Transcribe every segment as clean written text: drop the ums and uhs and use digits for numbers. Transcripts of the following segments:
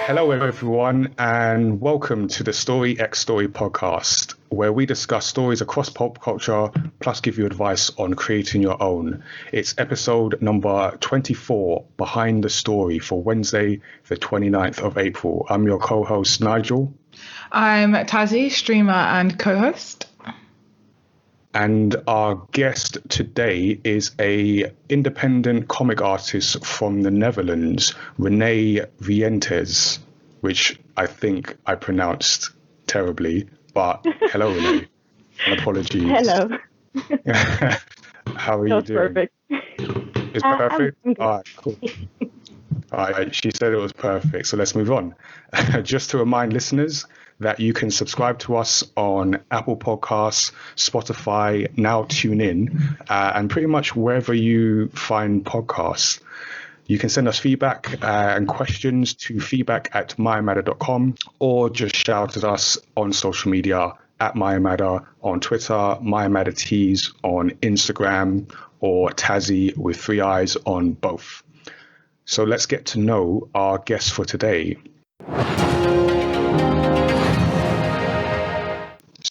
Hello, everyone, and welcome to the Story X Story podcast, where we discuss stories across pop culture, plus give you advice on creating your own. It's episode number 24, Behind the Story, for Wednesday, the 29th of April. I'm your co-host, Nigel. I'm Tazziii, streamer and co-host. And our guest today is a independent comic artist from the Netherlands, Renee Rienties, which I think I pronounced terribly, but hello, Renee, and apologies. Hello. How are you doing? Perfect. It's perfect? All right, cool. All right, she said it was perfect, so let's move on. Just to remind listeners that you can subscribe to us on Apple Podcasts, Spotify, now TuneIn, and pretty much wherever you find podcasts. You can send us feedback and questions to feedback@mayamada.com, or just shout at us on social media at mayamada on Twitter, mayamadatees on Instagram, or Tazziii with 3 eyes on both. So let's get to know our guest for today.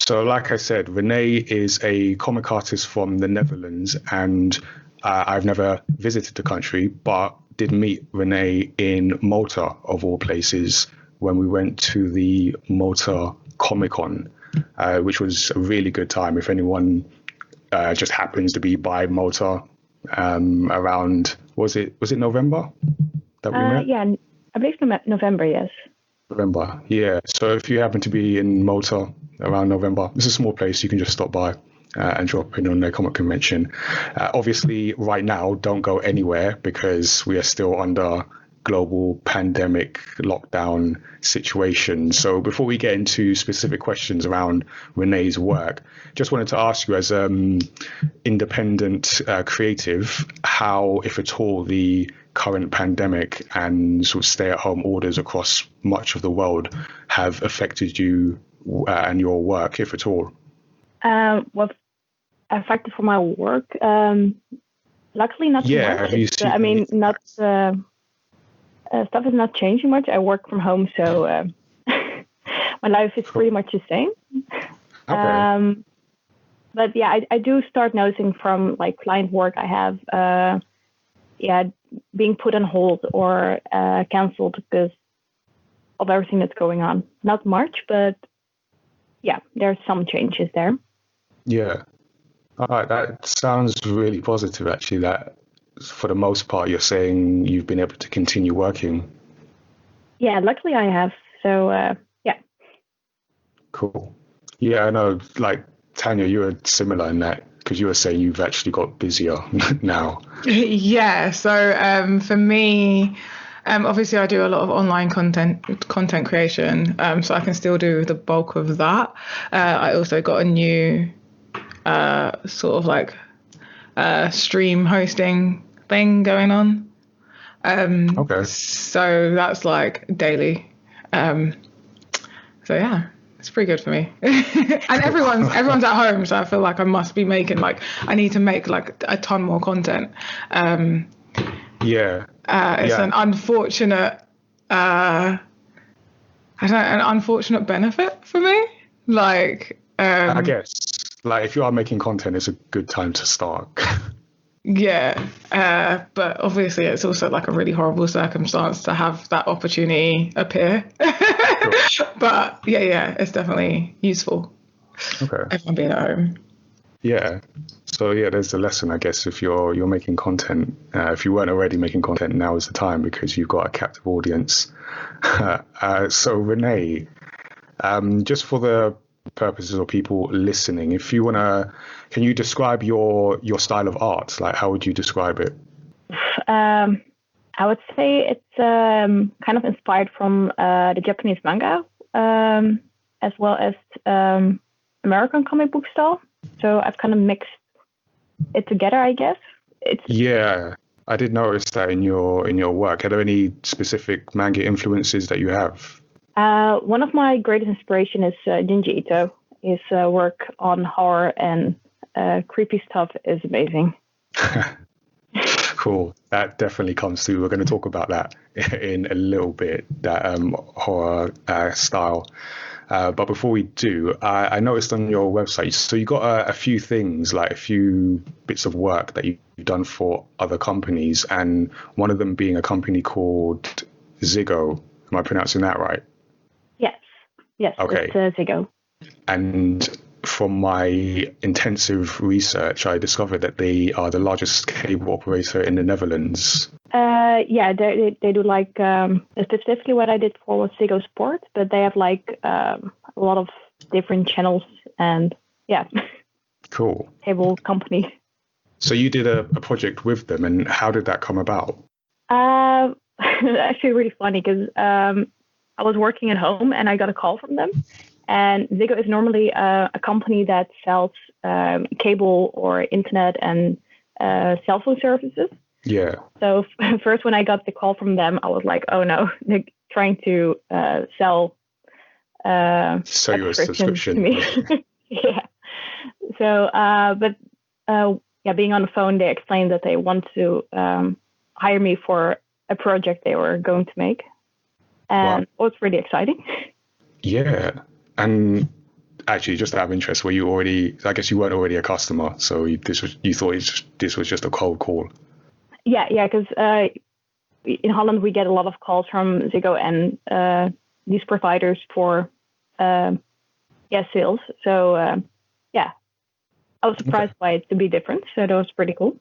So like I said, Renee is a comic artist from the Netherlands, and I've never visited the country, but did meet Renee in Malta, of all places, when we went to the Malta Comic Con, which was a really good time. If anyone just happens to be by Malta around, was it November that we met? Yeah, I believe November, yes. November, yeah. So if you happen to be in Malta around November, it's a small place, you can just stop by and drop in on their comic convention. Obviously, right now, don't go anywhere because we are still under global pandemic lockdown situation. So before we get into specific questions around Renee's work, just wanted to ask you, as independent creative, how, if at all, the current pandemic and sort of stay-at-home orders across much of the world have affected you and your work, if at all? What affected for my work? Luckily, not too much. Have you seen not stuff is not changing much. I work from home, so my life is pretty much the same. Okay. But yeah, I do start noticing from like client work I have, being put on hold or cancelled because of everything that's going on. Not much, but yeah, there's some changes there. Yeah. All right, that sounds really positive, actually, that for the most part you're saying you've been able to continue working. Yeah, luckily I have. So, yeah. Cool. Yeah, I know, like, Tanya, you were similar in that, because you were saying you've actually got busier now. Yeah, so for me, obviously I do a lot of online content creation, so I can still do the bulk of that. I also got a new sort of like stream hosting thing going on. Okay. So that's like daily. So yeah, it's pretty good for me. And everyone's at home, so I feel like I must be making I need to make like a ton more content. Yeah. It's an unfortunate an unfortunate benefit for me. I guess, like, if you are making content, it's a good time to start. Yeah, but obviously it's also like a really horrible circumstance to have that opportunity appear. Sure. But yeah, it's definitely useful. Okay. Everyone being at home. Yeah. So yeah, there's the lesson, I guess, if you're making content. If you weren't already making content, now is the time because you've got a captive audience. So Renee, just for the purposes of people listening, if you can you describe your style of art? Like, how would you describe it? I would say it's kind of inspired from the Japanese manga, as well as American comic book style. So I've kind of mixed it together, I guess. Yeah, I did notice that in your work. Are there any specific manga influences that you have? One of my greatest inspiration is Junji Ito. His work on horror and creepy stuff is amazing. Cool. That definitely comes through. We're going to talk about that in a little bit, that horror style. But before we do, I noticed on your website, so you got a few things, like a few bits of work that you've done for other companies, and one of them being a company called Ziggo. Am I pronouncing that right? Yes, Okay. It's Ziggo. And from my intensive research, I discovered that they are the largest cable operator in the Netherlands. Yeah, they do like specifically what I did for was Ziggo Sport, but they have like a lot of different channels and Cool. cable company. So you did a project with them, and how did that come about? Actually really funny because I was working at home and I got a call from them. And Ziggo is normally a company that sells cable or internet and cell phone services. Yeah. So first, when I got the call from them, I was like, "Oh no, they're trying to sell your subscription to me." Yeah. So, being on the phone, they explained that they want to hire me for a project they were going to make, and it was really exciting. Yeah. And actually, just out of interest, were you already? I guess you weren't already a customer, so you thought this was just a cold call. Yeah, because in Holland we get a lot of calls from Ziggo and these providers for sales. So I was surprised by it to be different. So that was pretty cool.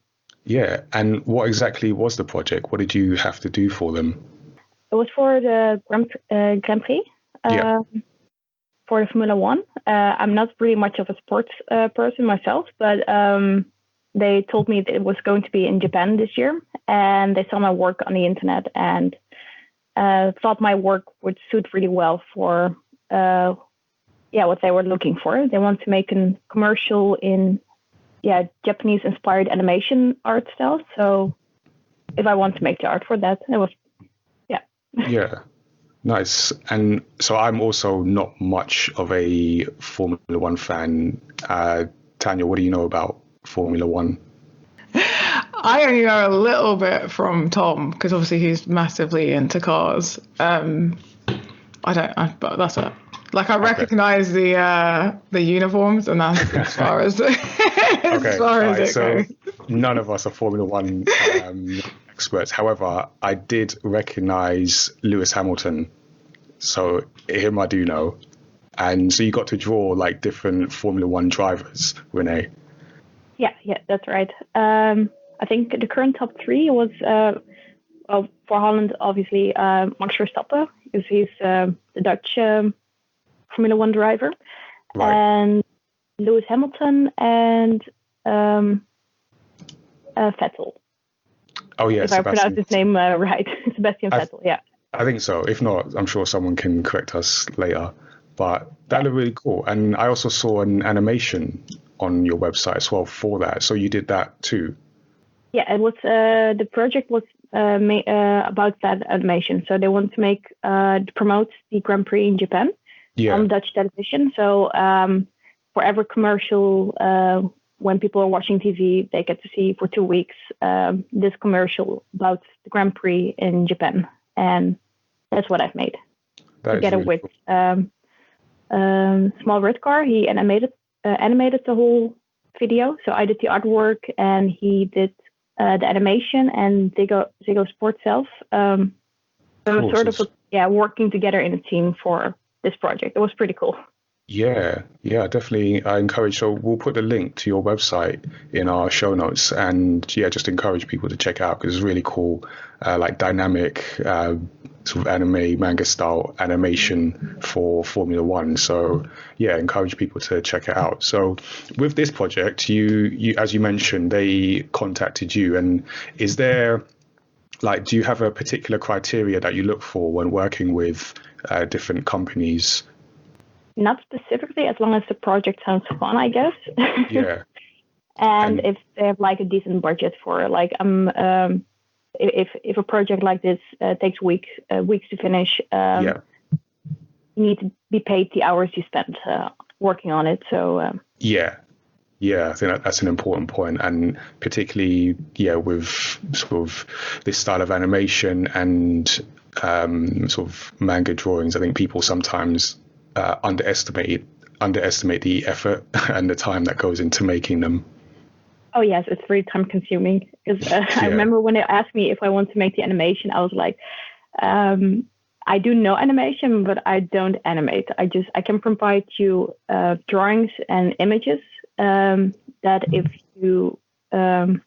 Yeah, and what exactly was the project? What did you have to do for them? It was for the Grand Prix. For the Formula One. I'm not really much of a sports person myself, but they told me that it was going to be in Japan this year, and they saw my work on the internet and thought my work would suit really well for what they were looking for. They want to make a commercial in Japanese-inspired animation art style. So if I want to make the art for that, it was Yeah. Nice. And so I'm also not much of a Formula One fan. Tanya, what do you know about Formula One? I only know a little bit from Tom because obviously he's massively into cars. But that's it. Like I recognize the uniforms, and that's as far as it goes. None of us are Formula One experts. However, I did recognize Lewis Hamilton, so him I do know. And so you got to draw like different Formula One drivers, Renee. Yeah, that's right. I think the current top three was for Holland, obviously Max Verstappen, because he's the Dutch Formula One driver, right. And Lewis Hamilton and Vettel. Oh yeah, if I pronounce his name right, Sebastian Vettel. Yeah. I think so. If not, I'm sure someone can correct us later. But that looked really cool. And I also saw an animation on your website as well for that. So you did that too. Yeah, it was the project was about that animation. So they want to promote the Grand Prix in Japan on Dutch television. So for every commercial, when people are watching TV, they get to see for 2 weeks this commercial about the Grand Prix in Japan. And that's what I've made. Together really with Small Red Car. He animated the whole video. So I did the artwork and he did the animation and Ziggo Sport self. So cool. Working together in a team for this project. It was pretty cool. Yeah, definitely. I encourage. So we'll put the link to your website in our show notes, and just encourage people to check out because it's really cool, like dynamic sort of anime manga style animation for Formula One. So encourage people to check it out. So with this project, you as you mentioned, they contacted you, and is there do you have a particular criteria that you look for when working with different companies? Not specifically, as long as the project sounds fun, I guess. Yeah. and if they have a decent budget for if a project like this takes weeks to finish, you need to be paid the hours you spent working on it. So Yeah, I think that's an important point, and particularly, yeah, with sort of this style of animation and sort of manga drawings, I think people sometimes underestimate the effort and the time that goes into making them. Oh yes, it's very time consuming. Because I remember when they asked me if I want to make the animation, I was like, I do know animation, but I don't animate. I can provide you drawings and images that if you have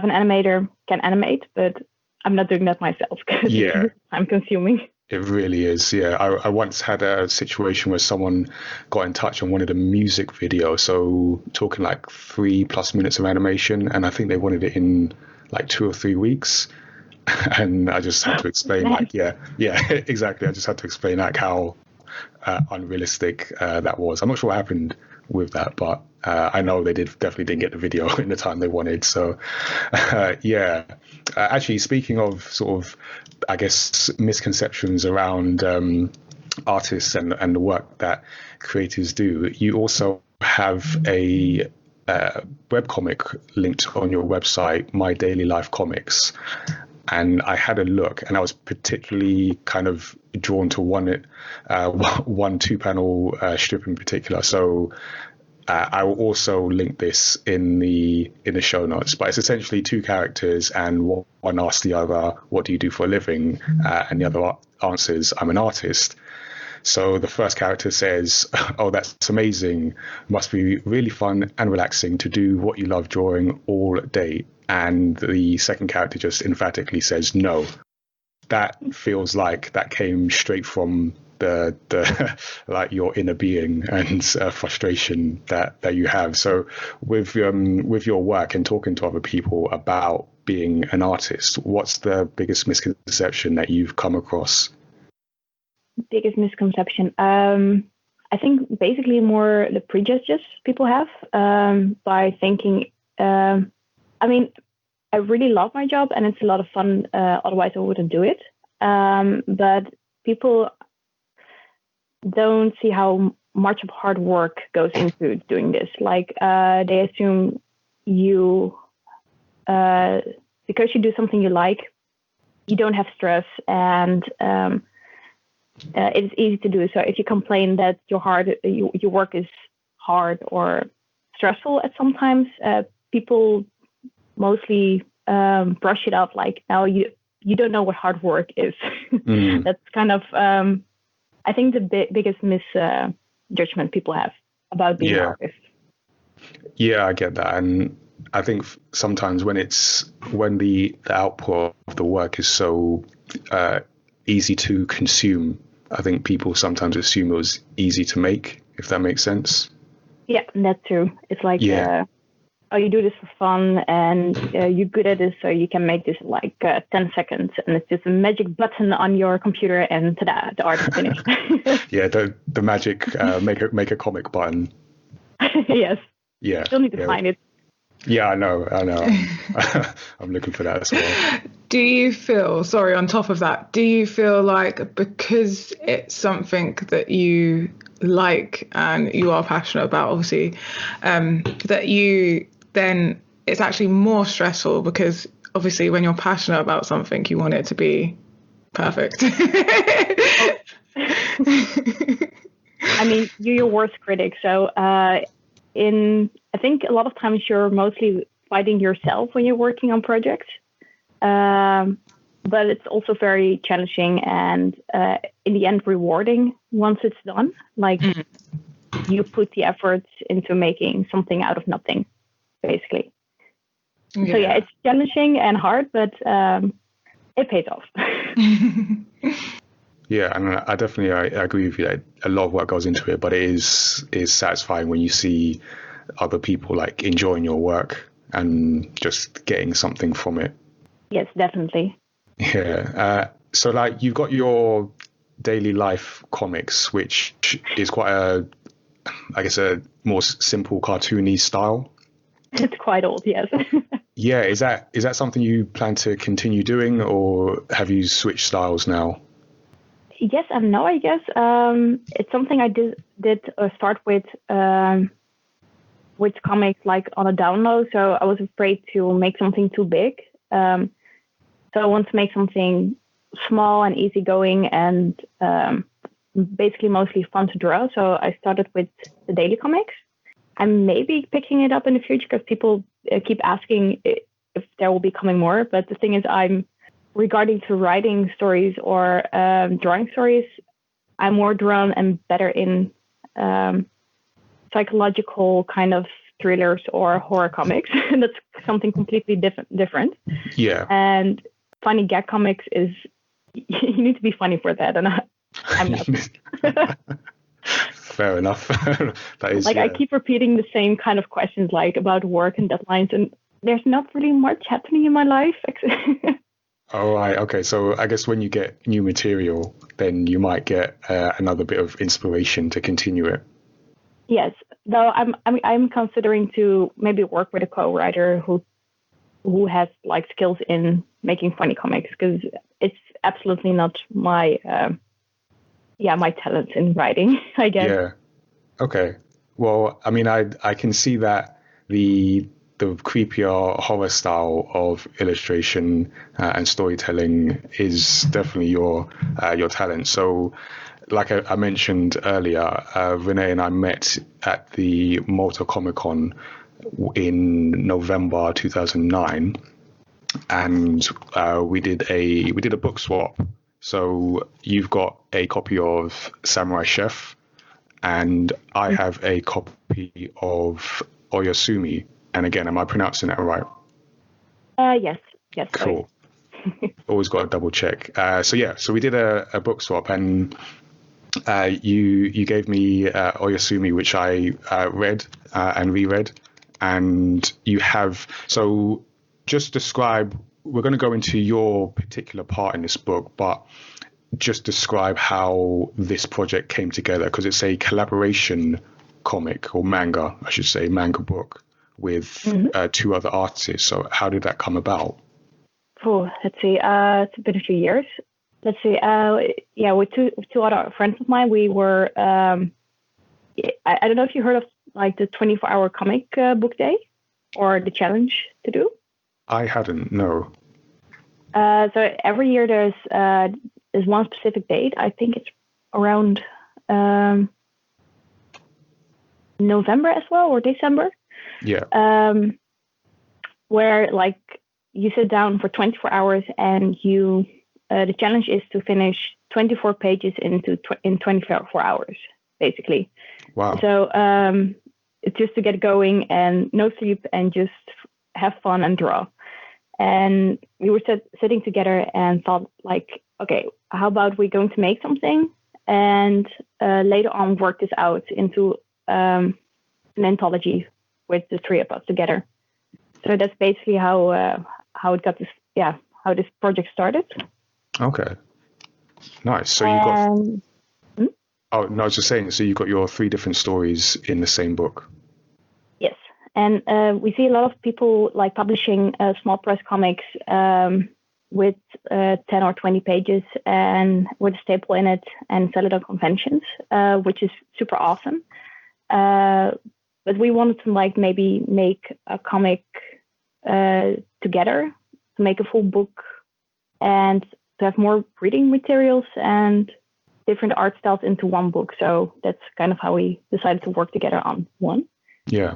an animator can animate, but I'm not doing that myself because it's time consuming. It really is. Yeah. I once had a situation where someone got in touch and wanted a music video. So talking like 3+ minutes of animation. And I think they wanted it in like 2 or 3 weeks. And I just had to explain exactly. I just had to explain like how unrealistic that was. I'm not sure what happened with that, but I know they definitely didn't get the video in the time they wanted. So actually, speaking of sort of, I guess, misconceptions around artists and the work that creators do, you also have a webcomic linked on your website, My Daily Life Comics. And I had a look, and I was particularly kind of drawn to one 2-panel strip in particular. So I will also link this in the show notes. But it's essentially 2 characters, and one asks the other, "What do you do for a living?" And the other answers, "I'm an artist." So the first character says, "Oh, that's amazing. Must be really fun and relaxing to do what you love drawing all day." And the second character just emphatically says, "No." That feels like that came straight from the like your inner being and frustration that you have. So with your work and talking to other people about being an artist, what's the biggest misconception that you've come across? Biggest misconception, I think basically more the prejudices people have by thinking. I mean, I really love my job and it's a lot of fun. Otherwise, I wouldn't do it. But people don't see how much of hard work goes into doing this. Like they assume you, because you do something you like, you don't have stress, and it's easy to do. So if you complain that your work is hard or stressful at sometimes, people mosely brush it off like, "No, you don't know what hard work is." That's kind of I think the biggest misjudgment people have about being an artist. Yeah, I get that, and I think sometimes when the output of the work is so easy to consume, I think people sometimes assume it was easy to make, if that makes sense. Yeah, that's true. It's like, oh, you do this for fun and you're good at this, so you can make this in like 10 seconds. And it's just a magic button on your computer and ta-da, the art is finished. Yeah, the magic make a comic button. Yes. Yeah. Still need to find it. Yeah, I know. I'm looking for that as well. Do you feel, sorry, on top of that, do you feel like because it's something that you like and you are passionate about, obviously, that you then, it's actually more stressful because obviously when you're passionate about something, you want it to be perfect? I mean, you're your worst critic. So I think a lot of times you're mostly fighting yourself when you're working on projects. But it's also very challenging and in the end rewarding once it's done. Like you put the efforts into making something out of nothing, basically. Yeah. So yeah, it's challenging and hard, but it pays off. Yeah, and I definitely I agree with you that a lot of work goes into it, but it is satisfying when you see other people like enjoying your work and just getting something from it. Yes, definitely. Yeah. So like you've got your daily life comics, which is quite a more simple cartoony style. It's quite old, yes. Yeah, is that something you plan to continue doing, or have you switched styles now? Yes and no, I guess. It's something I did start with with comics like on a download, so I was afraid to make something too big. So I want to make something small and easygoing and basically mostly fun to draw. So I started with the daily comics. I'm maybe picking it up in the future because people keep asking if there will be coming more. But the thing is, regarding to writing stories or drawing stories, I'm more drawn and better in psychological kind of thrillers or horror comics. That's something completely different. Yeah. And funny gag comics is, you need to be funny for that, and I'm not. Fair enough. That is like, I keep repeating the same kind of questions, like about work and deadlines, and there's not really much happening in my life. All right. Okay. So I guess when you get new material, then you might get another bit of inspiration to continue it. Yes. Though I'm considering to maybe work with a co-writer who has like skills in making funny comics, because it's absolutely not my my talent in writing, I guess. Yeah. Okay. Well, I mean, I can see that the creepier horror style of illustration and storytelling is definitely your talent. So, like I mentioned earlier, Renee and I met at the Malta Comic Con in November 2009, and we did a book swap. So you've got a copy of Samurai Chef, and I have a copy of Oyasumi. And again, am I pronouncing that right? Yes. Cool. Always got to double check. So we did a book swap, and you gave me Oyasumi, which I read and reread, and you have. So just describe. We're going to go into your particular part in this book, but just describe how this project came together, because it's a collaboration comic, or manga, I should say, manga book with two other artists. So how did that come about? Oh, let's see. It's been a few years. Let's see. With two other friends of mine, we were. I don't know if you heard of like the 24-hour comic book day, or the challenge to do. I hadn't. No. So every year there's one specific date. I think it's around November as well, or December. Yeah. Where like you sit down for 24 hours and you the challenge is to finish 24 pages in 24 hours, basically. Wow. So it's just to get going and no sleep and just have fun and draw. And we were sitting together and thought like, okay, how about we going to make something and later on work this out into an anthology with the three of us together. So that's basically how it got this, how this project started. Okay. Nice. So you got. Oh no, I was just saying. So you got your 3 different stories in the same book. Yes, and we see a lot of people like publishing small press comics with 10 or 20 pages and with a staple in it and sell it on conventions, which is super awesome. But we wanted to like maybe make a comic together, to make a full book and to have more reading materials and different art styles into one book. So that's kind of how we decided to work together on one. Yeah.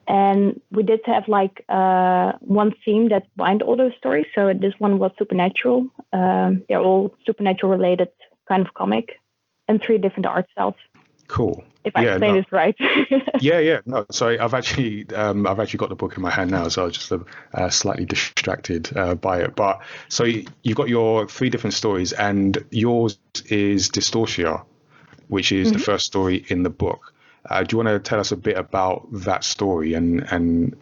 And we did have like one theme that bind all those stories. So this one was supernatural. They're all supernatural related kind of comic, and 3 different art styles. Cool. If I explain this right. Yeah. No, sorry. I've actually got the book in my hand now, so I was just slightly distracted by it. But so you've got your 3 different stories, and yours is Distortia, which is the first story in the book. Do you want to tell us a bit about that story? And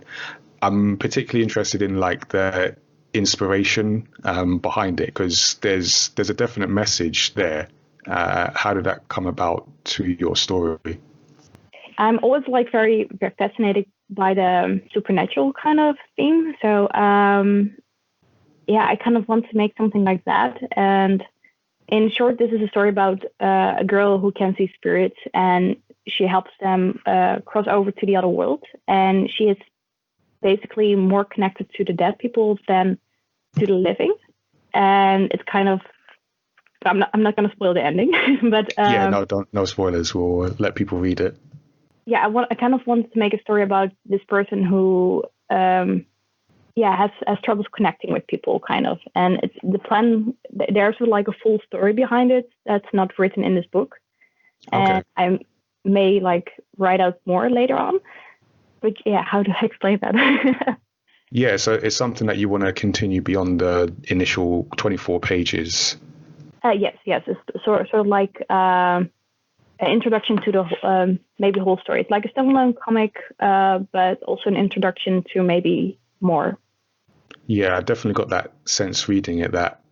I'm particularly interested in like the inspiration behind it, because there's a definite message there. How did that come about to your story? I'm always like very, very fascinated by the supernatural kind of theme. So I kind of want to make something like that. And in short, this is a story about a girl who can see spirits, and she helps them cross over to the other world, and she is basically more connected to the dead people than to the living. And it's kind of, I'm not going to spoil the ending, but no spoilers. We'll let people read it. Yeah, I kind of wanted to make a story about this person who has troubles connecting with people, kind of. And it's the plan. There's like a full story behind it that's not written in this book, and I may like write out more later on. But yeah, how do I explain that? Yeah, so it's something that you want to continue beyond the initial 24 pages. Yes. It's sort of like an introduction to the maybe whole story. It's like a standalone comic, but also an introduction to maybe more. Yeah, I definitely got that sense reading it, that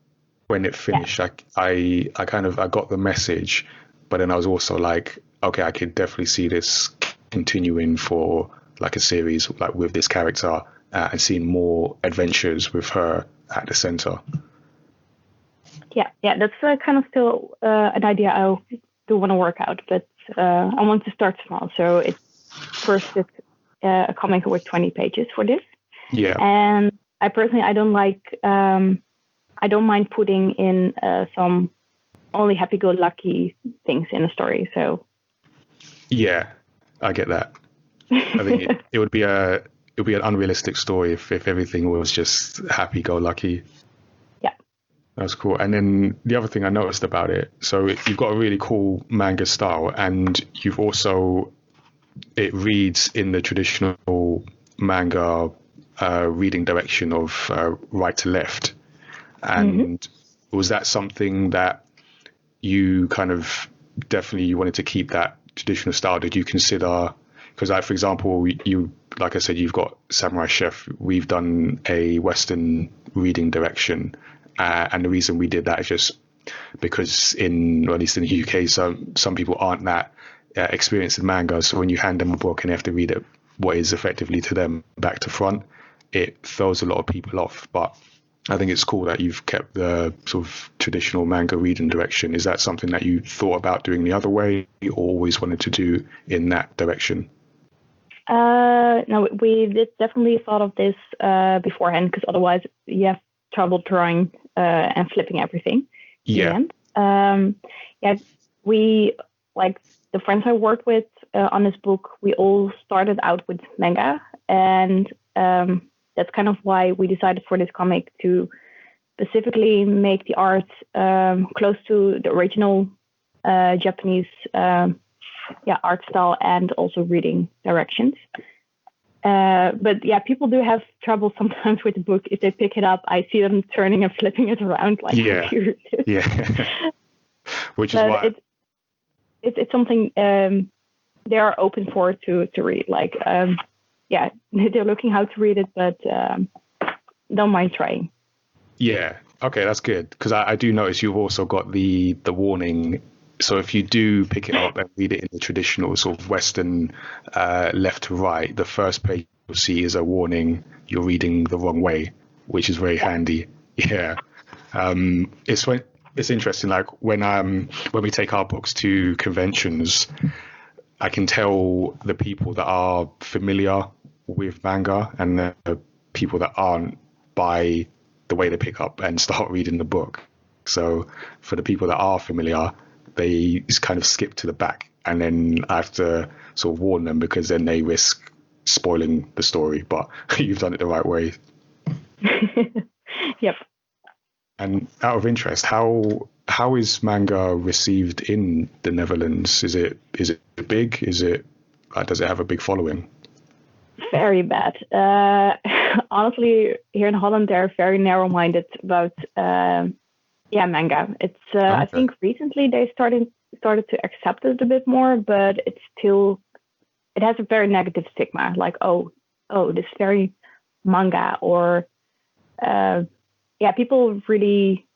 when it finished, I got the message, but then I was also like, okay, I could definitely see this continuing for like a series, like with this character, and seeing more adventures with her at the center. Yeah, that's kind of still an idea I do want to work out, but I want to start small. So it's a comic with 20 pages for this. Yeah. And I personally, I don't mind putting in some only happy-go-lucky things in a story. So. Yeah, I get that. I think it would be an unrealistic story if everything was just happy-go-lucky. Yeah. That's cool. And then the other thing I noticed about it, so you've got a really cool manga style, and you've also, it reads in the traditional manga reading direction of right to left. And was that something that you kind of definitely wanted to keep that traditional style? Did you consider, because for example, you, like I said, you've got Samurai Chef, we've done a Western reading direction. And the reason we did that is just because at least in the UK, some people aren't that experienced in manga. So when you hand them a book and they have to read it, what is effectively to them back to front, it throws a lot of people off. But I think it's cool that you've kept the sort of traditional manga reading direction. Is that something that you thought about doing the other way, or always wanted to do in that direction? No, we did definitely thought of this beforehand, because otherwise you have trouble drawing and flipping everything. Yeah. We, like the friends I worked with on this book, we all started out with manga, and that's kind of why we decided for this comic to specifically make the art close to the original Japanese art style and also reading directions. But yeah, people do have trouble sometimes with the book. If they pick it up, I see them turning and flipping it around like computers. Yeah. Which is why it's something they are open for to read. Like they're looking how to read it, but don't mind trying. Yeah. Okay, that's good, because I do notice you've also got the warning. So if you do pick it up and read it in the traditional sort of Western left to right, the first page you'll see is a warning you're reading the wrong way, which is very handy. Yeah. It's interesting. Like when we take our books to conventions, I can tell the people that are familiar with manga and the people that aren't by the way they pick up and start reading the book. So for the people that are familiar, they just kind of skip to the back, and then I have to sort of warn them, because then they risk spoiling the story. But you've done it the right way. Yep. And out of interest, how is manga received in the Netherlands? Is it big? Does it have a big following? Very bad. Honestly, here in Holland, they're very narrow-minded about manga. It's okay. I think recently they started to accept it a bit more, but it has a very negative stigma. Like, oh, this is very manga, or people really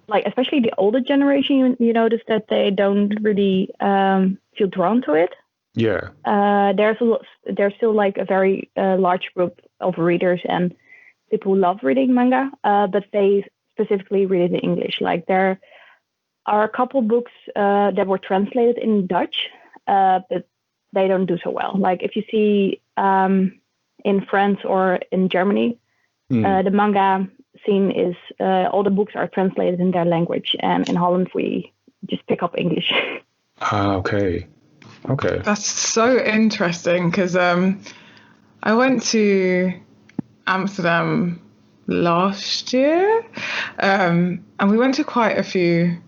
like, especially the older generation. You notice that they don't really feel drawn to it. Yeah. There's still like a very large group of readers and people who love reading manga, but they specifically read it in English. Like there are a couple books that were translated in Dutch, but they don't do so well. Like if you see in France or in Germany, the manga scene is all the books are translated in their language, and in Holland we just pick up English. Okay. That's so interesting because I went to Amsterdam last year, and we went to quite a few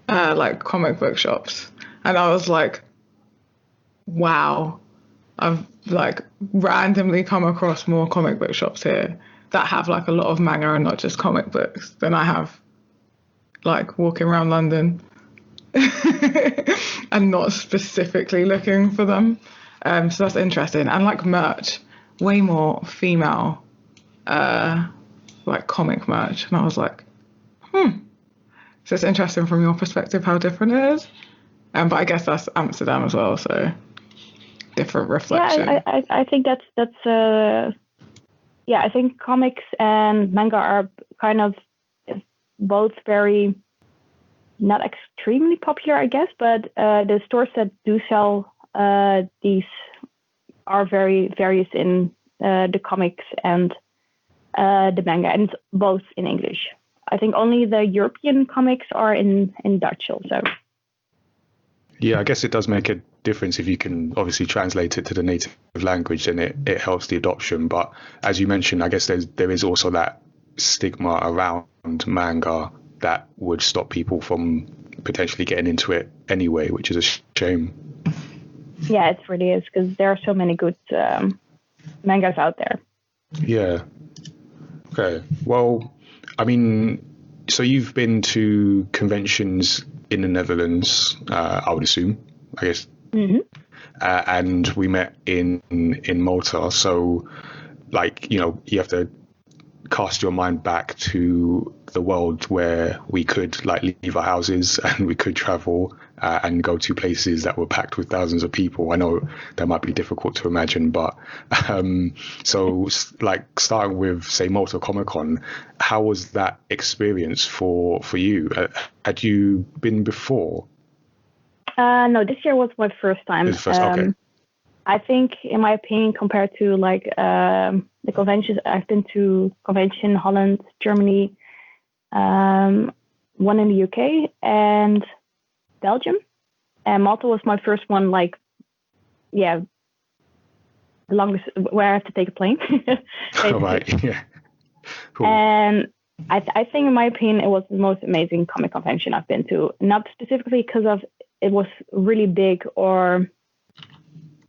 like comic book shops, and I was like, wow, I've like randomly come across more comic book shops here that have like a lot of manga and not just comic books than I have like walking around London and not specifically looking for them. So that's interesting. And like merch, way more female like comic merch. And I was like, So it's interesting from your perspective how different it is. But I guess that's Amsterdam as well, so different reflection. Yeah, I think that's I think comics and manga are kind of both very not extremely popular, I guess, but the stores that do sell these are very various in the comics and the manga, and it's both in English. I think only the European comics are in Dutch also. Yeah, I guess it does make a difference if you can obviously translate it to the native language, and it helps the adoption. But as you mentioned, I guess there is also that stigma around manga that would stop people from potentially getting into it anyway, which is a shame. Yeah, it really is, because there are so many good mangas out there. Yeah. Okay. Well, I mean, so you've been to conventions in the Netherlands, I would assume, I guess. Mm-hmm. And we met in Malta. So, like, you know, you have to cast your mind back to the world where we could like leave our houses and we could travel and go to places that were packed with thousands of people. I know that might be difficult to imagine, but so like starting with, say, Malta Comic Con, how was that experience for you? Had you been before? No, this year was my first time. Okay. I think, in my opinion, compared to like the conventions, I've been to convention Holland, Germany, one in the UK, and Belgium. And Malta was my first one, like, the longest, where I have to take a plane. All right, yeah. Cool. And I think, in my opinion, it was the most amazing comic convention I've been to. Not specifically because of it was really big or,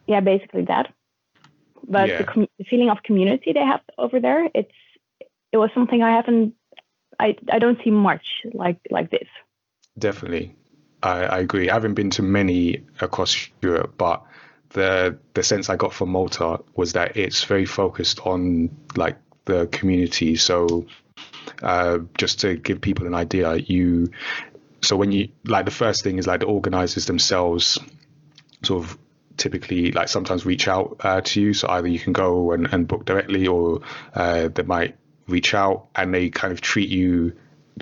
basically that. But the feeling of community they have over there, it was something I don't see much like this. Definitely. I agree. I haven't been to many across Europe, but the sense I got from Malta was that it's very focused on like the community. So just to give people an idea, when you like, the first thing is like the organizers themselves sort of typically like sometimes reach out to you. So either you can go and book directly, or they might reach out and they kind of treat you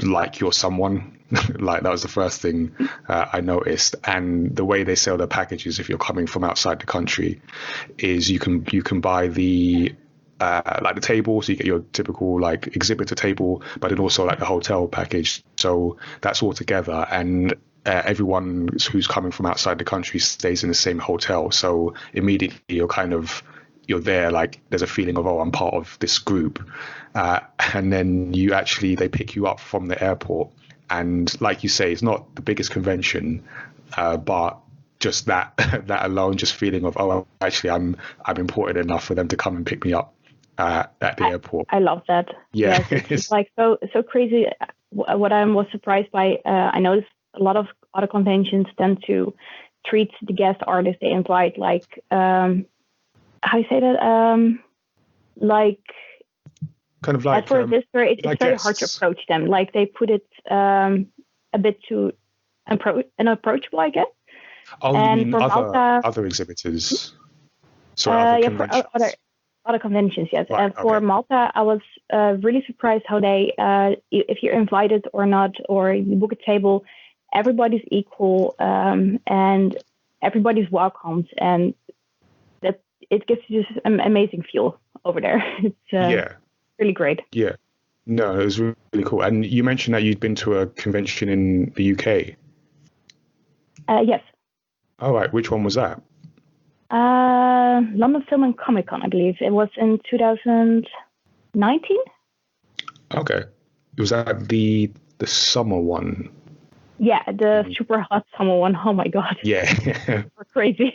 like you're someone. Like that was the first thing I noticed. And the way they sell their packages, if you're coming from outside the country, is you can buy the like the table, so you get your typical like exhibitor table, but then also like the hotel package. So that's all together, and everyone who's coming from outside the country stays in the same hotel. So immediately you're there, like there's a feeling of, oh, I'm part of this group. And then they pick you up from the airport. And like you say, it's not the biggest convention, but just that alone, just feeling of, oh, actually I'm important enough for them to come and pick me up at the airport. I love that. Yeah. Yes, it's like so crazy. What I was surprised by, I noticed a lot of other conventions tend to treat the guest artists they invite like, how do you say that? Like, kind of like, for a visitor, it's like very guests. hard to approach them. Like they put it a bit too unapproachable, I guess. Oh, and you mean other exhibitors? Sorry, other conventions. Other conventions, yes. Right, And for okay. Malta, I was really surprised how they, if you're invited or not, or you book a table, everybody's equal, and everybody's welcomed, and that it gives you just an amazing feel over there. It's really great. Yeah. No, it was really cool. And you mentioned that you'd been to a convention in the UK. Yes. All right. Which one was that? London Film and Comic Con, I believe. It was in 2019. Okay. Was that the summer one? Yeah, the super hot summer one. Oh my God. Yeah. We're crazy.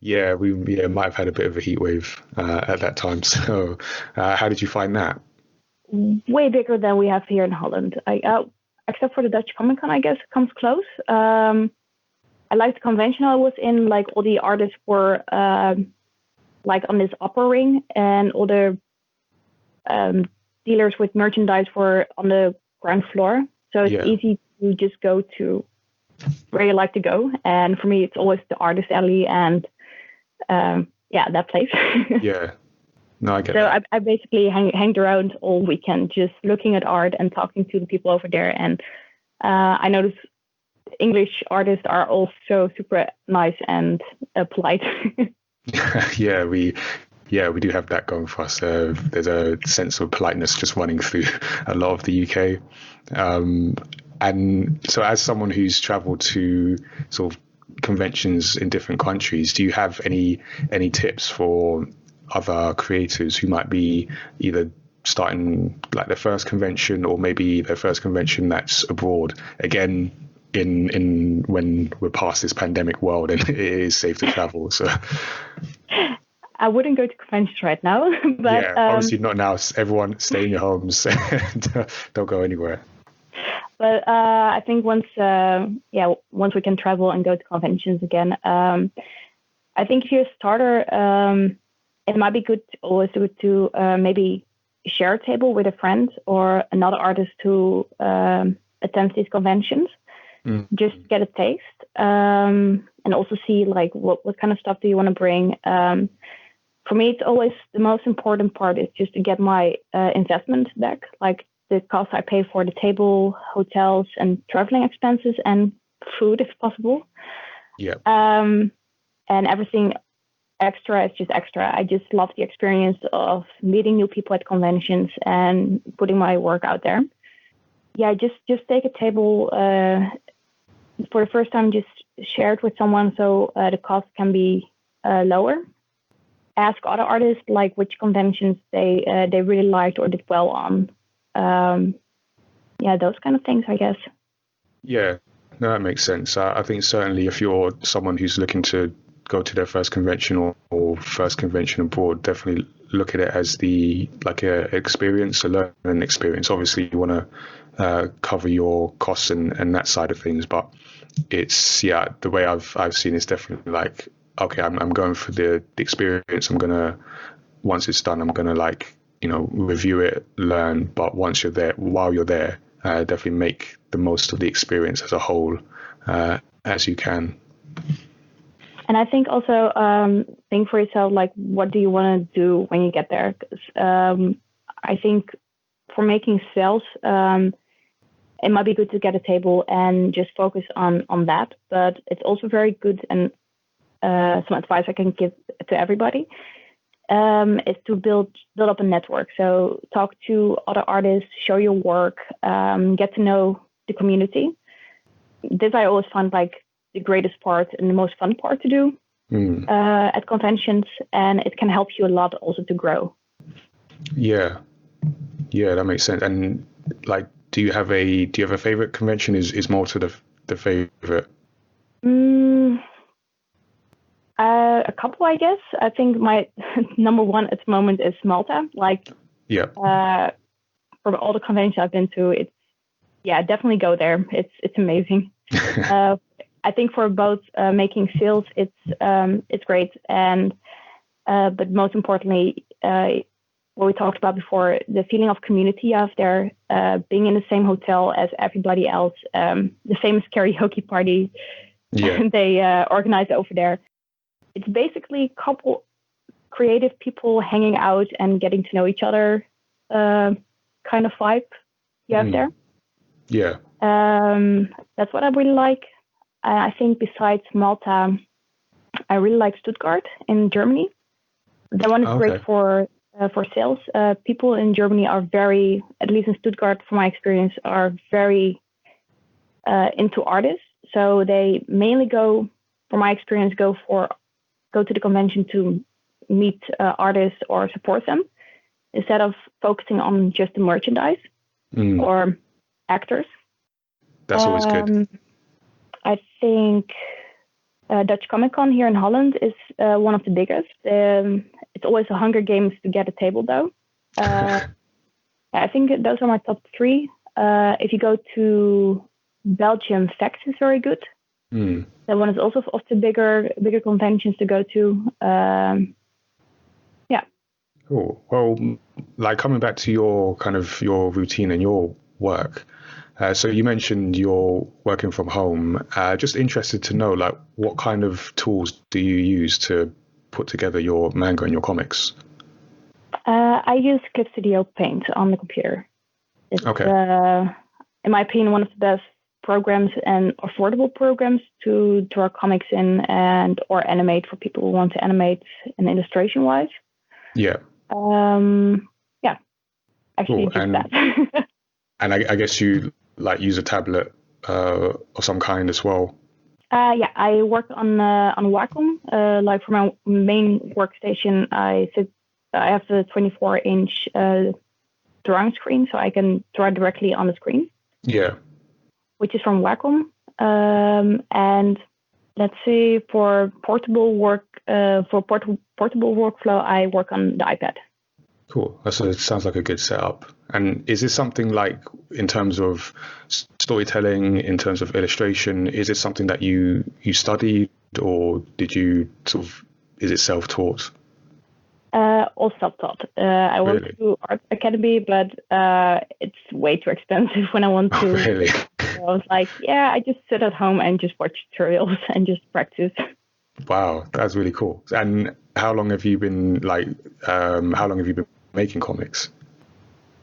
Yeah, we might have had a bit of a heat wave at that time. So how did you find that? Way bigger than we have here in Holland. Except for the Dutch Comic Con, I guess it comes close. I liked the convention I was in. Like all the artists were like on this upper ring, and all the dealers with merchandise were on the ground floor. So it's easy to just go to where you like to go. And for me, it's always the artist alley and that place. Yeah. No, I get that. So I basically hanged around all weekend just looking at art and talking to the people over there. And I noticed English artists are also super nice and polite. Yeah, we do have that going for us. There's a sense of politeness just running through a lot of the UK. And so as someone who's traveled to sort of conventions in different countries, do you have any tips for other creators who might be either starting like their first convention or maybe their first convention that's abroad? Again, in when we're past this pandemic world and it is safe to travel. So I wouldn't go to conventions right now, but obviously not now. Everyone stay in your homes. Don't go anywhere. But I think once we can travel and go to conventions again, I think if you're a starter, it might be good also to maybe share a table with a friend or another artist who attends these conventions. Just get a taste and also see like what kind of stuff do you want to bring. For me, it's always the most important part is just to get my investment back, like the cost I pay for the table, hotels, and traveling expenses, and food if possible. Yeah. And everything extra is just extra. I just love the experience of meeting new people at conventions and putting my work out there. Yeah, just take a table for the first time. Just share it with someone so the cost can be lower. Ask other artists like which conventions they really liked or did well on. Those kind of things, I guess. Yeah, no, that makes sense. I think certainly if you're someone who's looking to go to their first convention or first convention abroad, definitely look at it as a experience, a learning experience. Obviously, you want to cover your costs and that side of things, but it's the way I've seen it's definitely like, okay, I'm going for the experience. Once it's done, I'm gonna review it, learn. But while you're there, definitely make the most of the experience as a whole as you can. And I think also think for yourself, like, what do you want to do when you get there? Because I think for making sales, it might be good to get a table and just focus on that. But it's also very good, and some advice I can give to everybody is to build up a network. So talk to other artists, show your work, get to know the community. This I always find like the greatest part and the most fun part to do at conventions, and it can help you a lot also to grow. Yeah, that makes sense. And like, do you have a favorite convention? Is Malta the favorite? A couple, I guess. I think my number one at the moment is Malta. Like, from all the conventions I've been to, definitely go there. It's amazing. I think for both making sales, it's great, and but most importantly, what we talked about before, the feeling of community out there, being in the same hotel as everybody else, the famous karaoke party they organize over there. It's basically a couple creative people hanging out and getting to know each other, kind of vibe you have there. Yeah. That's what I really like. I think besides Malta, I really like Stuttgart in Germany. That one is great for sales. People in Germany are very, at least in Stuttgart, from my experience, are very into artists. So they mainly go, from my experience, go to the convention to meet artists or support them instead of focusing on just the merchandise or actors. That's always good. I think Dutch Comic Con here in Holland is one of the biggest. It's always a Hunger Games to get a table, though. I think those are my top three. If you go to Belgium, Facts is very good. That one is also of the bigger conventions to go to. Cool. Well, like coming back to your routine and your work. So you mentioned you're working from home. Just interested to know, like, what kind of tools do you use to put together your manga and your comics? I use Clip Studio Paint on the computer. It's, in my opinion, one of the best programs and affordable programs to draw comics in or animate for people who want to animate in illustration wise. Yeah. Actually, cool. just that. And I guess you like use a tablet of some kind as well. I work on Wacom. Like for my main workstation, I have the 24-inch drawing screen, so I can draw directly on the screen. Yeah. Which is from Wacom. And let's say for portable work, portable workflow, I work on the iPad. Cool. It sounds like a good setup. And is this something like, in terms of storytelling, in terms of illustration, is it something that you studied, or did you is it self-taught? All self-taught. I went to art academy, but it's way too expensive when I want to. Oh, really? So I was like, I just sit at home and just watch tutorials and just practice. Wow, that's really cool. And how long have you been making comics?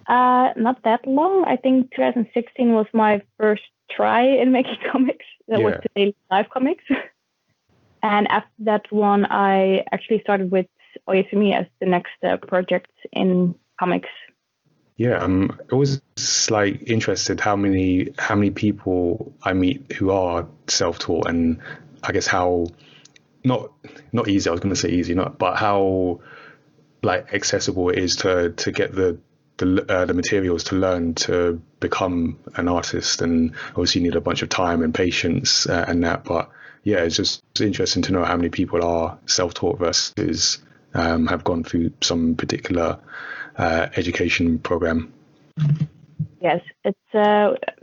Not that long. I think 2016 was my first try in making comics. That was the Daily Live comics. And after that one, I actually started with Oyasumi as the next project in comics. Yeah, I'm always interested how many people I meet who are self-taught, and I guess how not easy. I was going to say easy, but how accessible it is to get the materials to learn to become an artist. And obviously you need a bunch of time and patience and that. But yeah, it's just interesting to know how many people are self-taught versus have gone through some particular education program. Yes, it's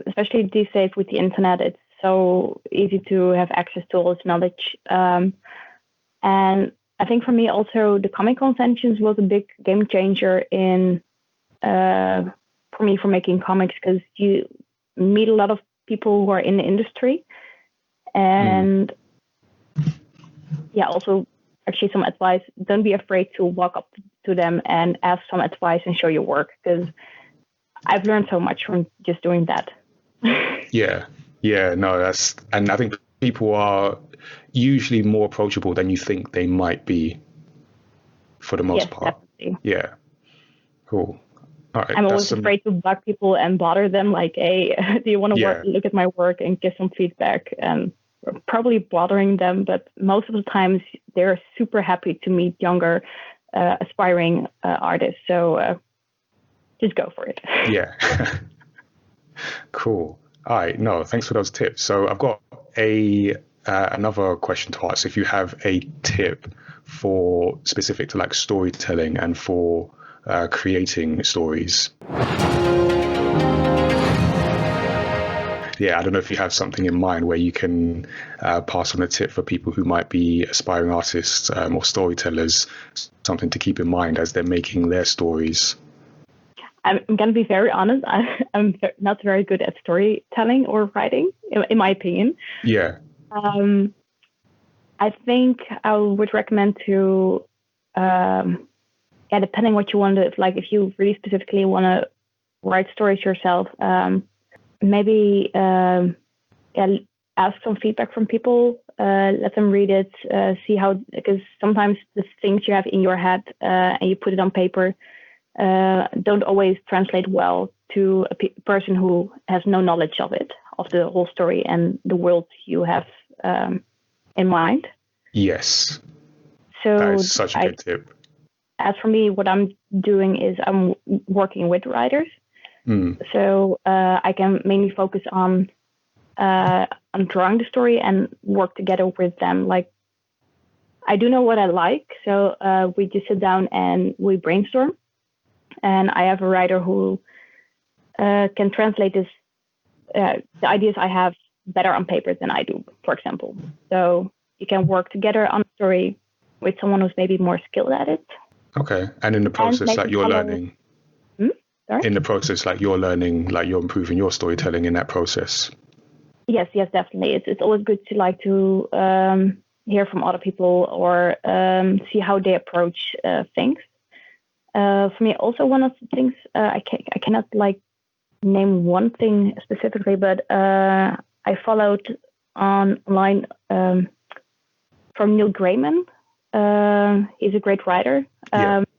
especially these days with the internet, it's so easy to have access to all this knowledge. And I think for me also the comic conventions was a big game changer for me for making comics, because you meet a lot of people who are in the industry, and also actually some advice. Don't be afraid to walk up to them and ask some advice and show your work, because I've learned so much from just doing that. And I think people are usually more approachable than you think they might be for the most part. Definitely. Yeah. Cool. All right. I'm always afraid to bug people and bother them, like, hey, do you want to look at my work and give some feedback? And probably bothering them, but most of the times they're super happy to meet younger aspiring artists. So just go for it. Yeah. Cool. All right. No, thanks for those tips. So I've got another question to ask. If you have a tip for specific to storytelling and for creating stories. I don't know if you have something in mind where you can pass on a tip for people who might be aspiring artists or storytellers, something to keep in mind as they're making their stories. I'm going to be very honest. I'm not very good at storytelling or writing, in my opinion. Yeah. I think I would recommend to, depending what you want to, if you really specifically want to write stories yourself, maybe ask some feedback from people, let them read it, see how, because sometimes the things you have in your head and you put it on paper don't always translate well to a person who has no knowledge of it, of the whole story and the world you have in mind. Yes. So that is such a good tip. As for me, what I'm doing is I'm working with writers. So I can mainly focus on drawing the story and work together with them. Like, I do know what I like, so we just sit down and we brainstorm. And I have a writer who can translate this, the ideas I have better on paper than I do, for example. So you can work together on a story with someone who's maybe more skilled at it. Okay. And in the process, like you're learning. Sorry? In the process, like you're learning, like you're improving your storytelling in that process. Yes, definitely. It's always good to hear from other people or see how they approach things. For me, also one of the things I cannot like name one thing specifically, but I followed online from Neil Gaiman. He's a great writer.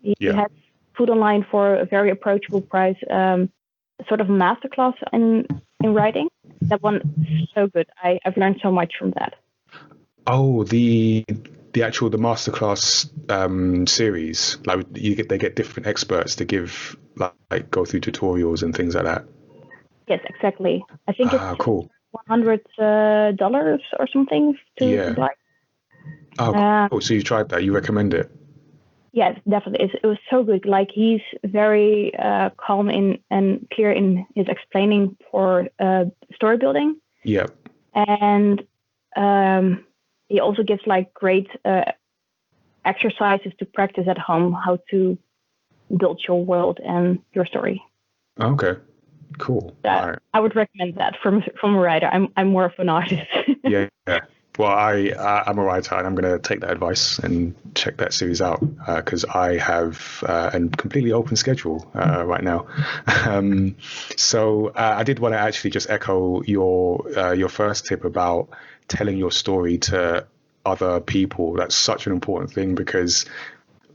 He has put online for a very approachable price, sort of a masterclass in writing. That one is so good. I've learned so much from that. Oh, the masterclass series. Like they get different experts to give like go through tutorials and things like that. Yes, exactly. I think it's cool. $100 or something to buy. Oh, cool. So you tried that? You recommend it? Yes, definitely. It was so good. Like, he's very calm and clear in his explaining for story building. Yeah. And he also gives like great exercises to practice at home, how to build your world and your story. Okay. Cool. All right. I would recommend that from a writer. I'm more of an artist. Yeah. Well, I'm a writer, and I'm going to take that advice and check that series out because I have a completely open schedule right now. So I did want to actually just echo your first tip about telling your story to other people. That's such an important thing, because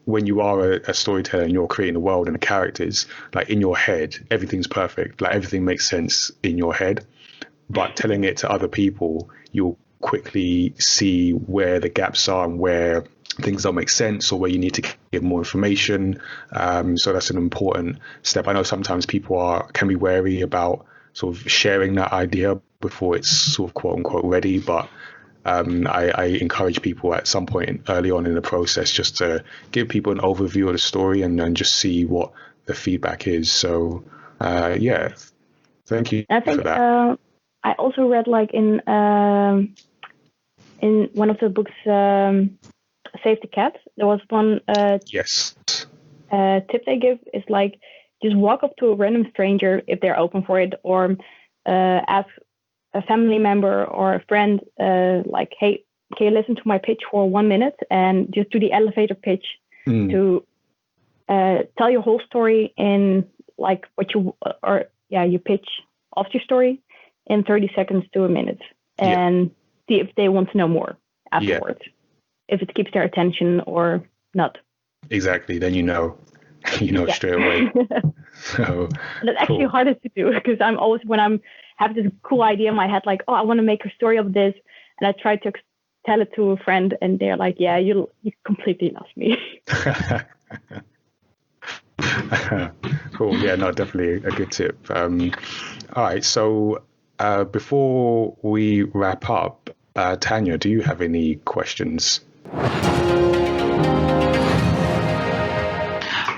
when you are a storyteller and you're creating a world and the characters, like in your head, everything's perfect. Like everything makes sense in your head, but telling it to other people, you'll quickly see where the gaps are and where things don't make sense or where you need to give more information. So that's an important step. I know sometimes people can be wary about sort of sharing that idea before it's sort of quote unquote ready, but I encourage people at some point early on in the process just to give people an overview of the story and then just see what the feedback is. So thank you for that. I also read like in one of the books, Save the Cat, there was one yes. Tip they give is like, just walk up to a random stranger if they're open for it, or ask a family member or a friend, like, hey, can you listen to my pitch for 1 minute, and just do the elevator pitch to tell your whole story in like what you pitch off your story in 30 seconds to a minute, and see if they want to know more afterwards, if it keeps their attention or not. Exactly. Then you know straight away. So that's actually hardest to do, because I'm always, when I'm have this cool idea in my head, like, oh, I want to make a story of this, and I try to tell it to a friend, and they're like, yeah, you completely lost me. Cool. Yeah, no, definitely a good tip. All right. So before we wrap up, Tanya, do you have any questions?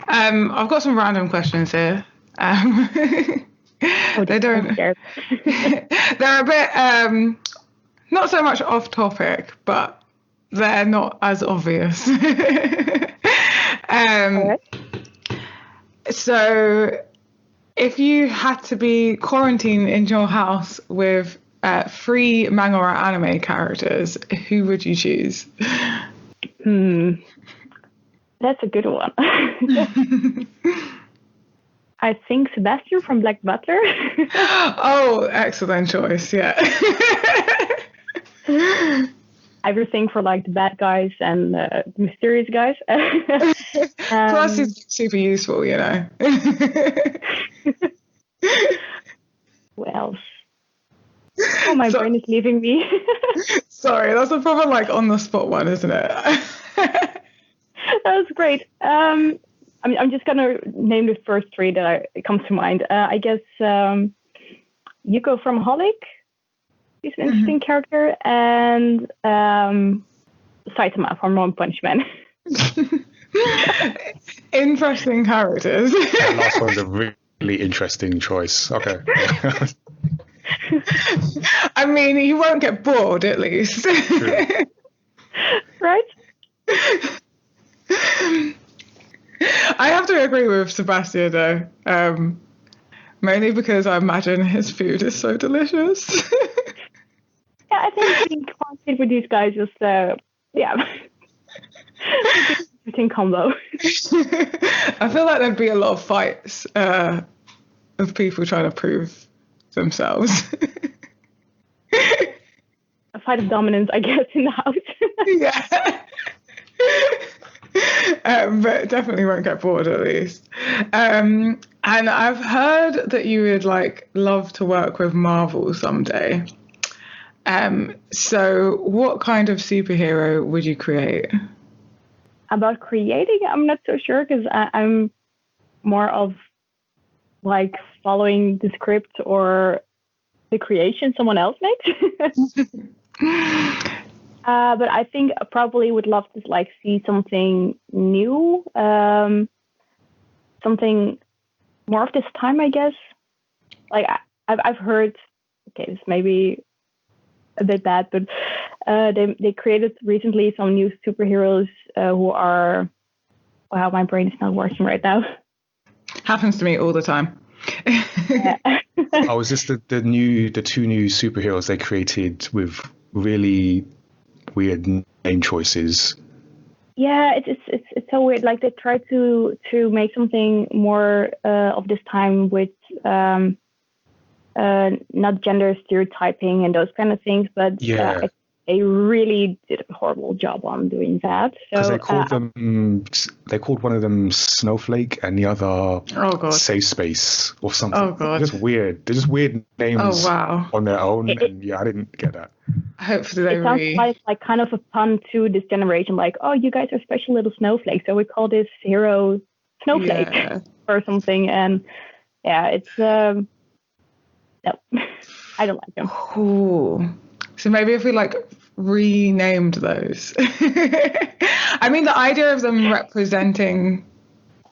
I've got some random questions here. They don't. They're a bit not so much off topic, but they're not as obvious. So, if you had to be quarantined in your house with 3 manga or anime characters, who would you choose? That's a good one. I think Sebastian from Black Butler. Oh, excellent choice. Yeah. everything for like the bad guys and the mysterious guys. Plus, it's super useful, you know. What else? Oh, my brain is leaving me. Sorry, that's a proper like on the spot one, isn't it? That was great. I'm just gonna name the first three that comes to mind. I guess Yuko from Holic is an interesting character, and Saitama from One Punch Man. Interesting characters. That last one's a really interesting choice. Okay. I mean, you won't get bored, at least. Right? I have to agree with Sebastian, though. Mainly because I imagine his food is so delicious. Yeah, I think being content with these guys is, interesting combo. I feel like there'd be a lot of fights of people trying to prove themselves. A fight of dominance, I guess, in the house. Yeah. But definitely won't get bored, at least. And I've heard that you would like love to work with Marvel someday. So what kind of superhero would you create? About creating, I'm not so sure, because I'm more of like following the script or the creation someone else makes. But I think I probably would love to like see something new, something more of this time, I guess. Like I've heard, okay, this may be a bit bad, but they created recently some new superheroes who are, wow, my brain is not working right now. Happens to me all the time. Oh, is this the two new superheroes they created with really weird name choices? Yeah, it's so weird. Like they try to make something more of this time with not gender stereotyping and those kind of things, but Yeah. they really did a horrible job on doing that. Because So they called one of them Snowflake and the other Safe Space or something. Oh god, just weird. They're just weird names. Oh wow. On their own, and yeah, I didn't get that. Hopefully they it sounds like kind of a pun to this generation, like, oh, you guys are special little snowflakes, so we call this hero Snowflake or something. And yeah, it's no, I don't like them. Ooh. So maybe if we like renamed those. I mean, the idea of them representing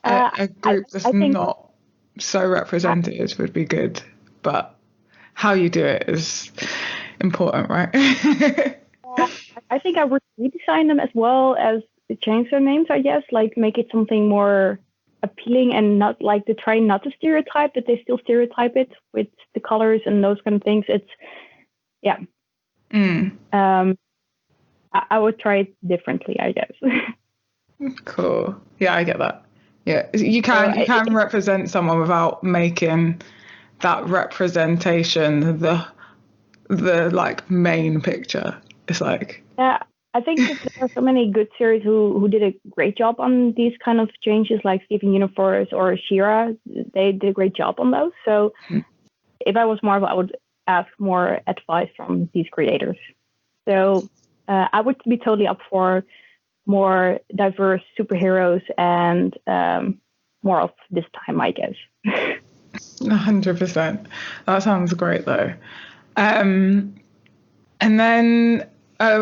a group that's not so represented would be good, but how you do it is important, right? I think I would redesign them as well as change their names, I guess, like make it something more appealing and not like to try not to stereotype, but they still stereotype it with the colors and those kind of things. It's, yeah. I would try it differently, I guess. Cool. Yeah, I get that. Yeah, you can represent someone without making that representation the like main picture. It's like, yeah, I think there are so many good series who did a great job on these kind of changes, like Steven Universe or She-Ra. They did a great job on those. So if I was Marvel, I would ask more advice from these creators. So I would be totally up for more diverse superheroes and more of this time, I guess. 100%. That sounds great, though. And then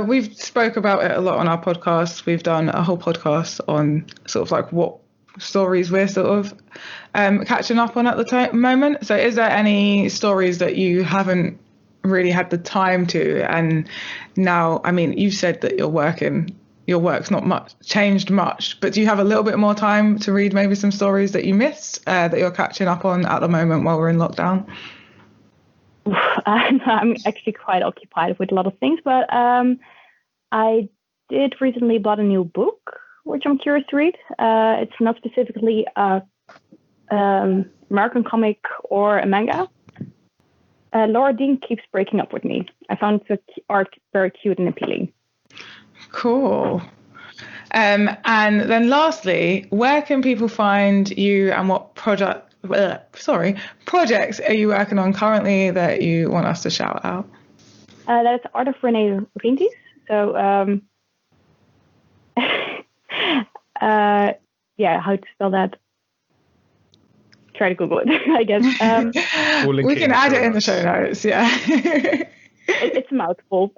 we've spoke about it a lot on our podcast. We've done a whole podcast on sort of like what stories we're sort of catching up on at the moment. So is there any stories that you haven't really had the time to, and now, I mean, you've said that your work's not changed much, but do you have a little bit more time to read maybe some stories that you missed that you're catching up on at the moment while we're in lockdown? I'm actually quite occupied with a lot of things, but I did recently bought a new book, which I'm curious to read. It's not specifically a American comic or a manga. Laura Dean keeps breaking up with me. I found the art very cute and appealing. Cool. And then lastly, where can people find you and what projects are you working on currently that you want us to shout out? That's Art of Renee Rienties. So, how to spell that? Try to Google it, I guess. We can add it in the show notes, yeah. It's a mouthful.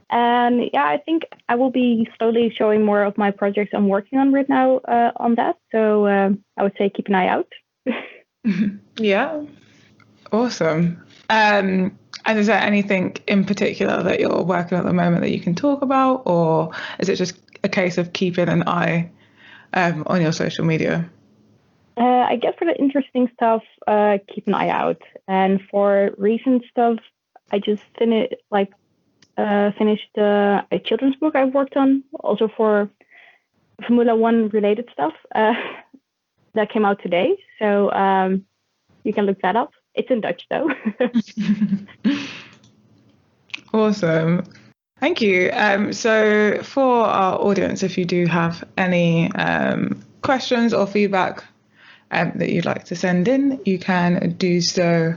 And I think I will be slowly showing more of my projects I'm working on right now on that. So I would say keep an eye out. Yeah. Awesome. And is there anything in particular that you're working on at the moment that you can talk about, or is it just a case of keeping an eye on your social media? I guess for the interesting stuff, keep an eye out. And for recent stuff, I just finished a children's book I've worked on, also for Formula One related stuff that came out today. So you can look that up. It's in Dutch though. Awesome. Thank you. So for our audience, if you do have any questions or feedback that you'd like to send in, you can do so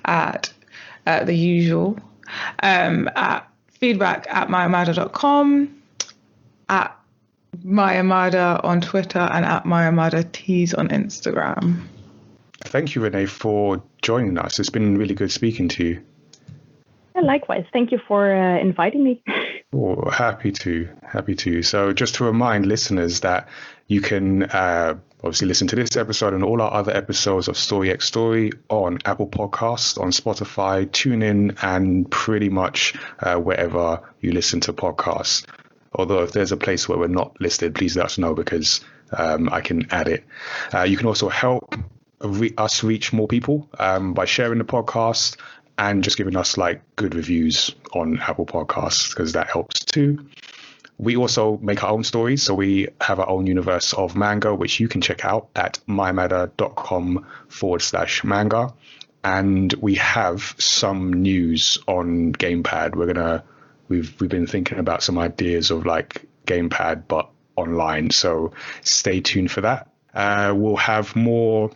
at the usual at feedback@mayamada.com, at mayamada on Twitter, and at mayamada_tees on Instagram. Thank you, Renee, for joining us. It's been really good speaking to you. Yeah, likewise. Thank you for inviting me. Oh, happy to. So just to remind listeners that you can obviously listen to this episode and all our other episodes of Story X Story on Apple Podcasts, on Spotify, TuneIn, and pretty much wherever you listen to podcasts. Although if there's a place where we're not listed, please let us know because I can add it. You can also help us reach more people by sharing the podcast and just giving us good reviews on Apple Podcasts because that helps too. We also make our own stories. So we have our own universe of manga, which you can check out at mayamada.com/manga. And we have some news on Gamepad. We've been thinking about some ideas of Gamepad, but online. So stay tuned for that. We'll have more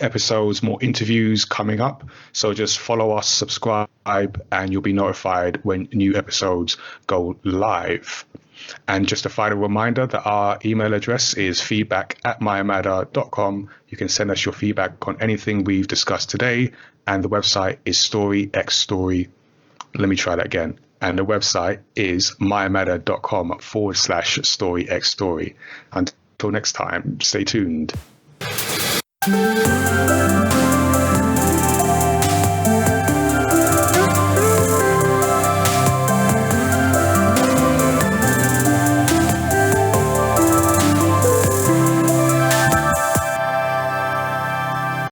episodes, more interviews coming up. So just follow us, subscribe, and you'll be notified when new episodes go live. And just a final reminder that our email address is feedback@mayamada.com. You can send us your feedback on anything we've discussed today. And the website is Story X Story. Let me try that again. And the website is mayamada.com/Story X Story. Until next time, stay tuned.